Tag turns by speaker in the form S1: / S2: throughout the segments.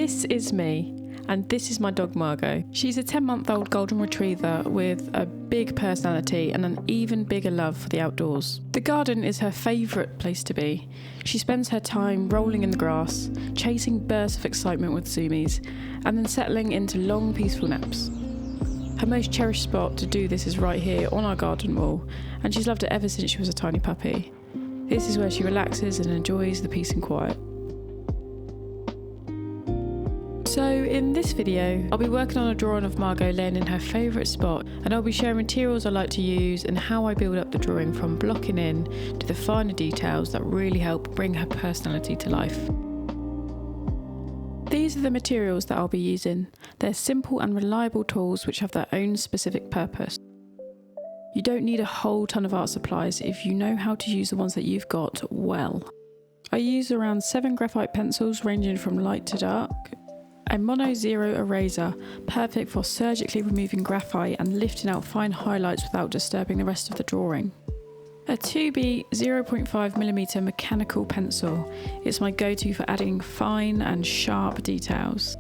S1: This is me, and this is my dog Margot. She's a 10-month-old golden retriever with a big personality and an even bigger love for the outdoors. The garden is her favourite place to be. She spends her time rolling in the grass, chasing bursts of excitement with zoomies, and then settling into long, peaceful naps. Her most cherished spot to do this is right here on our garden wall, and she's loved it ever since she was a tiny puppy. This is where she relaxes and enjoys the peace and quiet. So in this video, I'll be working on a drawing of Margot laying in her favourite spot, and I'll be sharing materials I like to use and how I build up the drawing from blocking in to the finer details that really help bring her personality to life. These are the materials that I'll be using. They're simple and reliable tools which have their own specific purpose. You don't need a whole ton of art supplies if you know how to use the ones that you've got well. I use around 7 graphite pencils ranging from light to dark, a mono zero eraser, perfect for surgically removing graphite and lifting out fine highlights without disturbing the rest of the drawing. A 2B 0.5mm mechanical pencil, it's my go-to for adding fine and sharp details.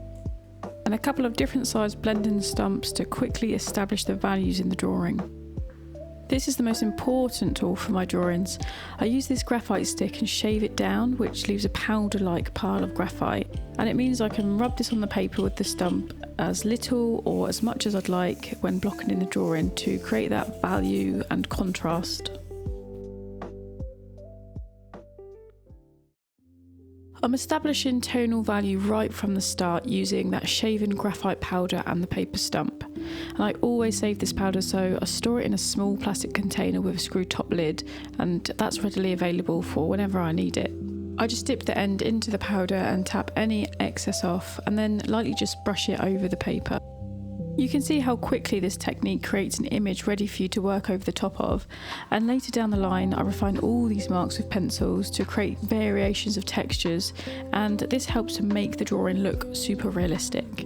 S1: And a couple of different sized blending stumps to quickly establish the values in the drawing. This is the most important tool for my drawings. I use this graphite stick and shave it down, which leaves a powder-like pile of graphite. And it means I can rub this on the paper with the stump as little or as much as I'd like when blocking in the drawing to create that value and contrast. I'm establishing tonal value right from the start using that shaven graphite powder and the paper stump. And I always save this powder, so I store it in a small plastic container with a screw top lid, and that's readily available for whenever I need it. I just dip the end into the powder and tap any excess off, and then lightly just brush it over the paper. You can see how quickly this technique creates an image ready for you to work over the top of, and later down the line I refine all these marks with pencils to create variations of textures, and this helps to make the drawing look super realistic.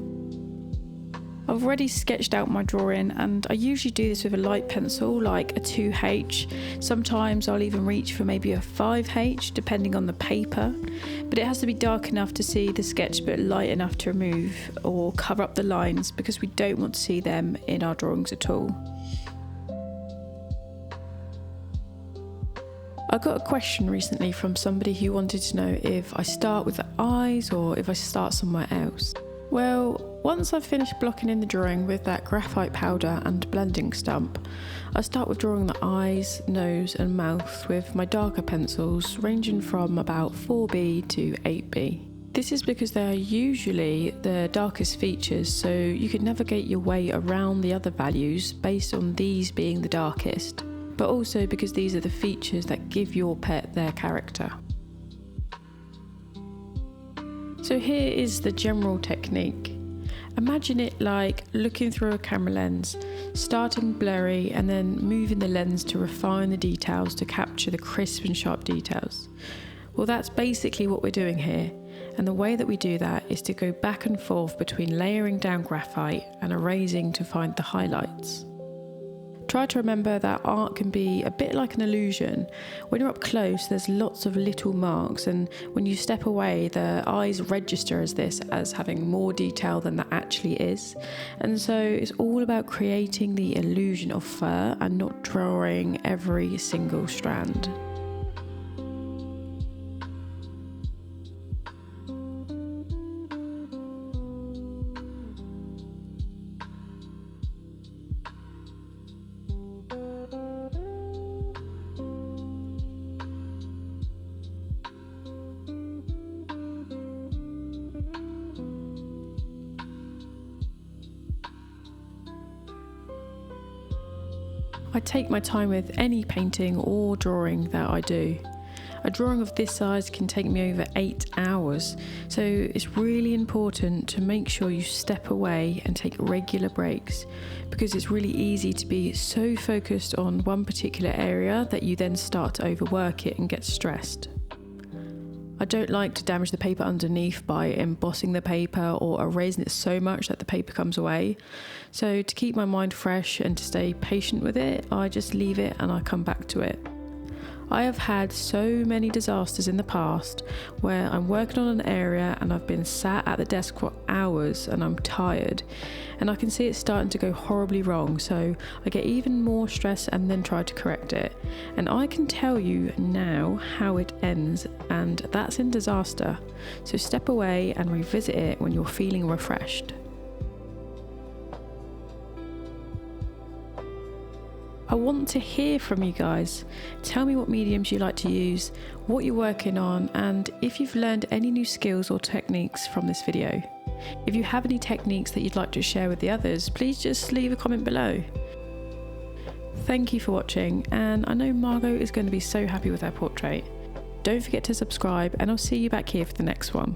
S1: I've already sketched out my drawing, and I usually do this with a light pencil like a 2H. Sometimes I'll even reach for maybe a 5H depending on the paper, but it has to be dark enough to see the sketch but light enough to remove or cover up the lines, because we don't want to see them in our drawings at all. I got a question recently from somebody who wanted to know if I start with the eyes or if I start somewhere else. Well, once I've finished blocking in the drawing with that graphite powder and blending stump, I start with drawing the eyes, nose and mouth with my darker pencils ranging from about 4B to 8B. This is because they are usually the darkest features, so you can navigate your way around the other values based on these being the darkest, but also because these are the features that give your pet their character. So here is the general technique. Imagine it like looking through a camera lens, starting blurry and then moving the lens to refine the details to capture the crisp and sharp details. Well, that's basically what we're doing here, and the way that we do that is to go back and forth between layering down graphite and erasing to find the highlights. Try to remember that art can be a bit like an illusion. When you're up close, there's lots of little marks, and when you step away, the eyes register as this as having more detail than that actually is. And so it's all about creating the illusion of fur and not drawing every single strand. I take my time with any painting or drawing that I do. A drawing of this size can take me over 8 hours, so it's really important to make sure you step away and take regular breaks, because it's really easy to be so focused on one particular area that you then start to overwork it and get stressed. I don't like to damage the paper underneath by embossing the paper or erasing it so much that the paper comes away. So to keep my mind fresh and to stay patient with it, I just leave it and I come back to it. I have had so many disasters in the past where I'm working on an area and I've been sat at the desk for hours and I'm tired and I can see it starting to go horribly wrong, so I get even more stressed and then try to correct it. And I can tell you now how it ends, and that's in disaster. So step away and revisit it when you're feeling refreshed. I want to hear from you guys. Tell me what mediums you like to use, what you're working on, and if you've learned any new skills or techniques from this video. If you have any techniques that you'd like to share with the others, please just leave a comment below. Thank you for watching, and I know Margot is going to be so happy with her portrait. Don't forget to subscribe, and I'll see you back here for the next one.